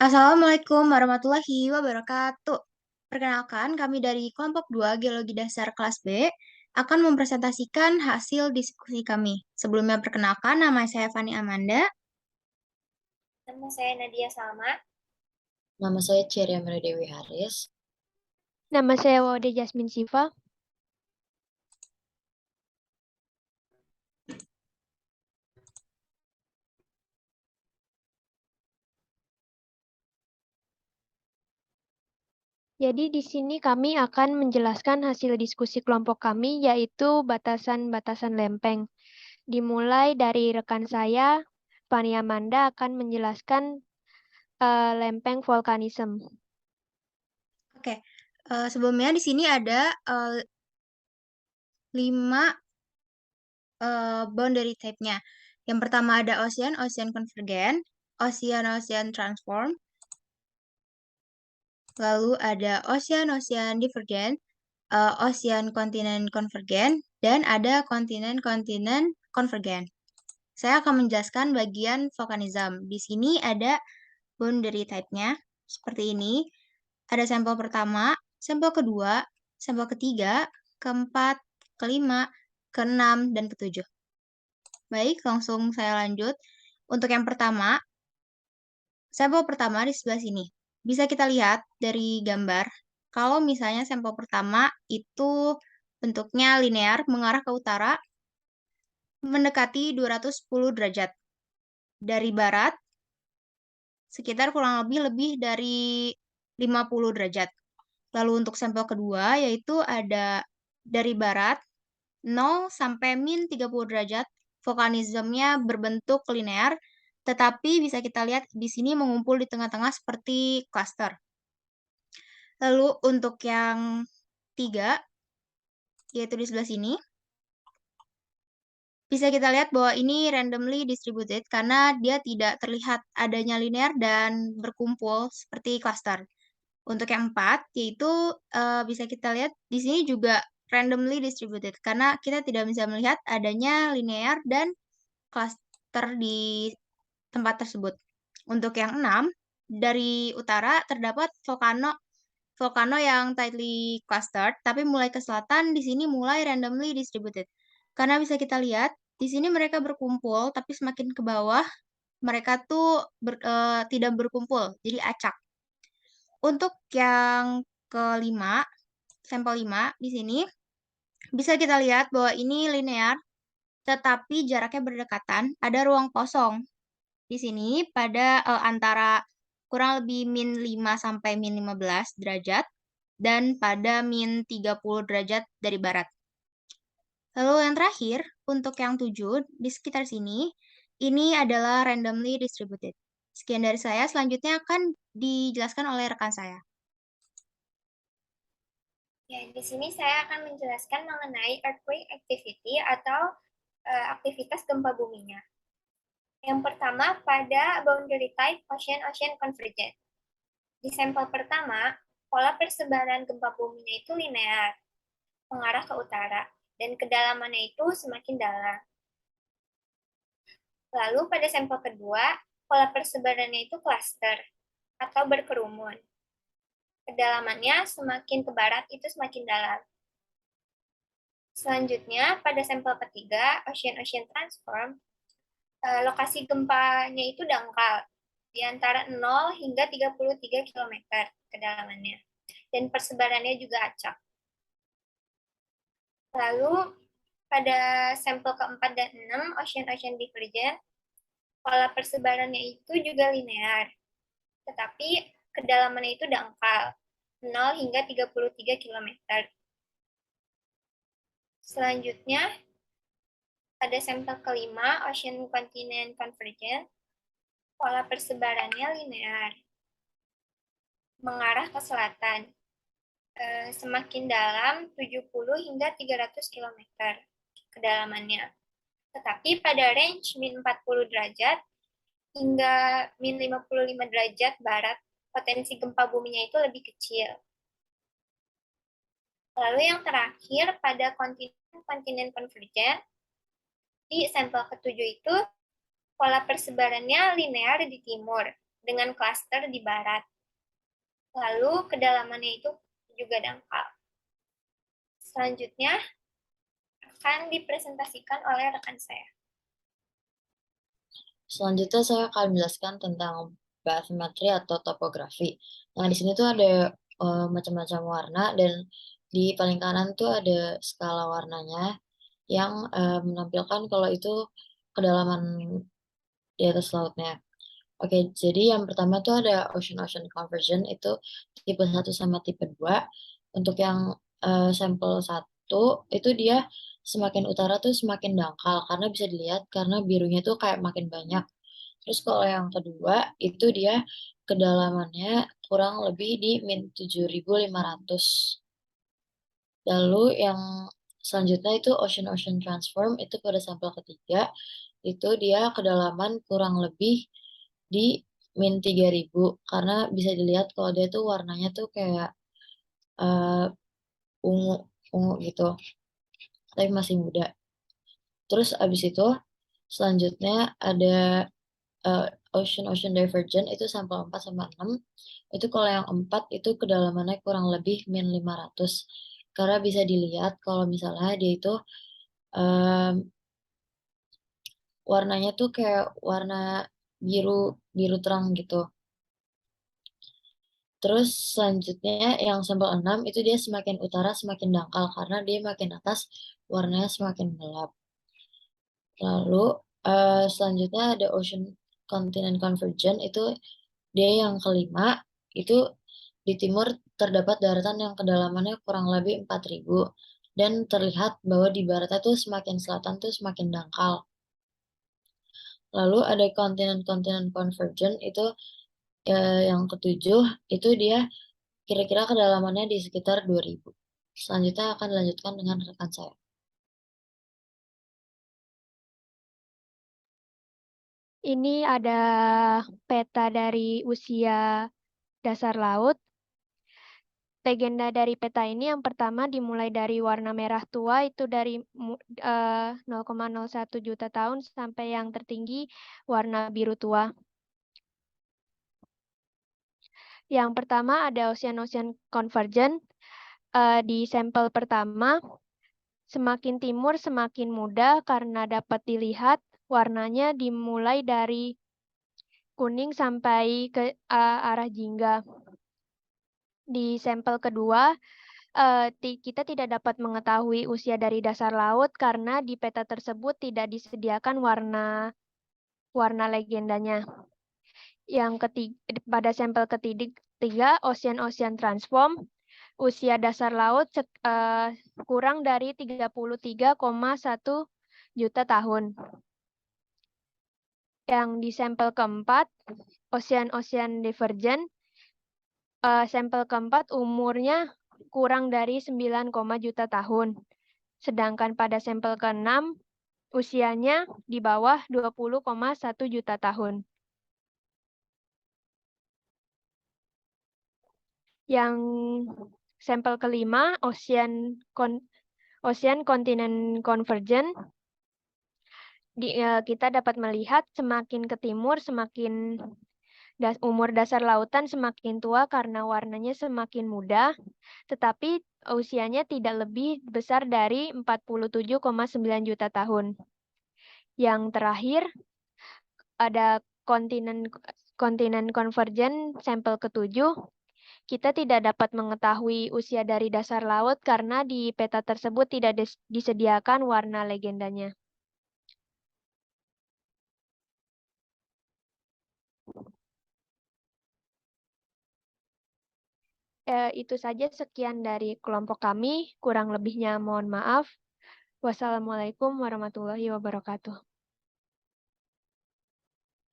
Assalamualaikum warahmatullahi wabarakatuh. Perkenalkan, kami dari kelompok 2 Geologi Dasar kelas B akan mempresentasikan hasil diskusi kami. Sebelumnya perkenalkan, nama saya Fani Amanda. Nama saya Nadia Salma. Nama saya Ceria Dewi Haris. Nama saya Waude Jasmine Siva. Jadi di sini kami akan menjelaskan hasil diskusi kelompok kami, yaitu batasan-batasan lempeng. Dimulai dari rekan saya, Fani Amanda akan menjelaskan lempeng vulkanisme. Oke, sebelumnya di sini ada 5 boundary type-nya. Yang pertama ada ocean convergent, ocean transform, lalu ada ocean divergent, ocean continent convergent, dan ada continent convergent. Saya akan menjelaskan bagian volcanism. Di sini ada boundary type-nya, seperti ini. Ada sampel pertama, sampel kedua, sampel ketiga, keempat, kelima, keenam, dan ketujuh. Baik, langsung saya lanjut. Untuk yang pertama, sampel pertama di sebelah sini. Bisa kita lihat dari gambar, kalau misalnya sampel pertama itu bentuknya linear mengarah ke utara, mendekati 210 derajat. Dari barat, sekitar kurang lebih dari 50 derajat. Lalu untuk sampel kedua, yaitu ada dari barat, 0 sampai min 30 derajat, vulkanismenya berbentuk linear, tetapi bisa kita lihat di sini mengumpul di tengah-tengah seperti cluster. Lalu untuk yang tiga, yaitu di sebelah sini, bisa kita lihat bahwa ini randomly distributed karena dia tidak terlihat adanya linear dan berkumpul seperti cluster. Untuk yang empat, yaitu bisa kita lihat di sini juga randomly distributed karena kita tidak bisa melihat adanya linear dan cluster di tempat tersebut. Untuk yang enam, dari utara terdapat volcano yang tightly clustered, tapi mulai ke selatan di sini mulai randomly distributed. Karena bisa kita lihat di sini mereka berkumpul, tapi semakin ke bawah mereka tuh tidak berkumpul, jadi acak. Untuk yang kelima, sampel 5 di sini bisa kita lihat bahwa ini linear, tetapi jaraknya berdekatan, ada ruang kosong di sini pada antara kurang lebih min 5 sampai min 15 derajat dan pada min 30 derajat dari barat. Lalu yang terakhir, untuk yang 7 di sekitar sini, ini adalah randomly distributed. Sekian dari saya, selanjutnya akan dijelaskan oleh rekan saya. Ya, di sini saya akan menjelaskan mengenai earthquake activity atau aktivitas gempa buminya. Yang pertama pada boundary type ocean convergent. Di sampel pertama, pola persebaran gempa buminya itu linear, mengarah ke utara, dan kedalamannya itu semakin dalam. Lalu pada sampel kedua, pola persebarannya itu cluster atau berkerumun. Kedalamannya semakin ke barat itu semakin dalam. Selanjutnya, pada sampel ketiga, ocean transform, lokasi gempanya itu dangkal, di antara 0 hingga 33 km kedalamannya, dan persebarannya juga acak. Lalu, pada sampel keempat dan 6, ocean divergent, pola persebarannya itu juga linear, tetapi kedalamannya itu dangkal, 0 hingga 33 km. Selanjutnya, pada sampel kelima, ocean continent convergent, pola persebarannya linear, mengarah ke selatan, semakin dalam 70 hingga 300 km kedalamannya. Tetapi pada range min 40 derajat hingga min 55 derajat barat, potensi gempa buminya itu lebih kecil. Lalu yang terakhir, pada continent convergent, di sampel ketujuh itu pola persebarannya linear di timur, dengan klaster di barat. Lalu kedalamannya itu juga dangkal. Selanjutnya akan dipresentasikan oleh rekan saya. Selanjutnya saya akan menjelaskan tentang bathymetry atau topografi. Nah, di sini tuh ada macam-macam warna dan di paling kanan tuh ada skala warnanya yang menampilkan kalau itu kedalaman di atas lautnya. Oke, jadi yang pertama tuh ada ocean-ocean conversion, itu tipe 1 sama tipe 2. Untuk yang sampel 1, itu dia semakin utara tuh semakin dangkal, karena bisa dilihat karena birunya tuh kayak makin banyak. Terus kalau yang kedua, itu dia kedalamannya kurang lebih di min 7.500. Lalu yang selanjutnya itu ocean-ocean transform, itu pada sampel ketiga, itu dia kedalaman kurang lebih di min 3.000, karena bisa dilihat kalau dia tuh warnanya tuh kayak ungu ungu gitu, tapi masih muda. Terus abis itu selanjutnya ada ocean divergent, itu sampel 4 sama 6. Itu kalau yang 4 itu kedalamannya kurang lebih min 500, karena bisa dilihat kalau misalnya dia itu warnanya tuh kayak warna biru biru terang gitu. Terus selanjutnya yang sampel 6 itu dia semakin utara semakin dangkal, karena dia makin atas warnanya semakin gelap. Lalu selanjutnya ada ocean continent convergence, itu dia yang kelima, itu di timur terdapat daratan yang kedalamannya kurang lebih 4.000, dan terlihat bahwa di baratnya tuh semakin selatan tuh semakin dangkal. Lalu ada continent convergence, itu yang ketujuh, itu dia kira-kira kedalamannya di sekitar 2.000. Selanjutnya akan dilanjutkan dengan rekan saya. Ini ada peta dari usia dasar laut. Legenda dari peta ini yang pertama dimulai dari warna merah tua, itu dari 0,01 juta tahun sampai yang tertinggi warna biru tua. Yang pertama ada ocean-ocean convergence. Di sampel pertama, semakin timur semakin muda karena dapat dilihat warnanya dimulai dari kuning sampai ke arah jingga. Di sampel kedua, kita tidak dapat mengetahui usia dari dasar laut karena di peta tersebut tidak disediakan warna legendanya. Yang ketiga, pada sampel ketiga, ocean transform, usia dasar laut kurang dari 33,1 juta tahun. Yang di sampel keempat, ocean divergent, sampel keempat umurnya kurang dari 9, juta tahun. Sedangkan pada sampel keenam, usianya di bawah 20,1 juta tahun. Yang sampel kelima, ocean continent convergence, kita dapat melihat semakin ke timur semakin umur dasar lautan semakin tua karena warnanya semakin muda, tetapi usianya tidak lebih besar dari 47,9 juta tahun. Yang terakhir ada continent convergence sampel ketujuh. Kita tidak dapat mengetahui usia dari dasar laut karena di peta tersebut tidak disediakan warna legendanya. Itu saja, sekian dari kelompok kami. Kurang lebihnya mohon maaf. Wassalamualaikum warahmatullahi wabarakatuh.